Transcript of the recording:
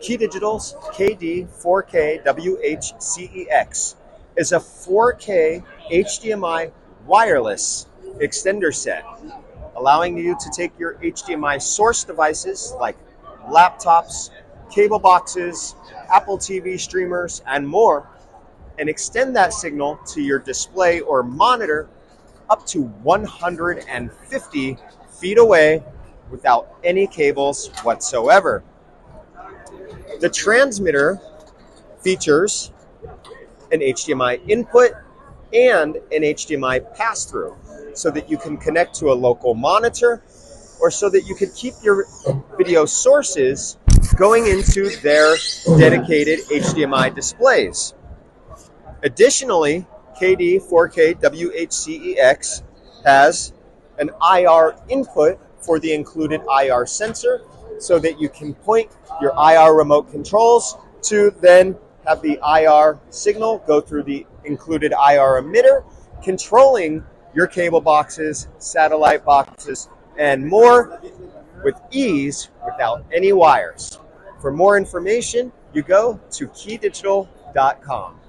KeyDigital's KD4KWHCEX is a 4K HDMI wireless extender set, allowing you to take your HDMI source devices like laptops, cable boxes, Apple TV streamers, and more, and extend that signal to your display or monitor up to 150 feet away without any cables whatsoever. The transmitter features an HDMI input and an HDMI pass-through so that you can connect to a local monitor or so that you can keep your video sources going into their dedicated HDMI displays. Additionally, KD4KWHCEX has an IR input for the included IR sensor so that you can point your IR remote controls to then have the IR signal go through the included IR emitter, controlling your cable boxes, satellite boxes, and more with ease without any wires. For more information, you go to KeyDigital.com.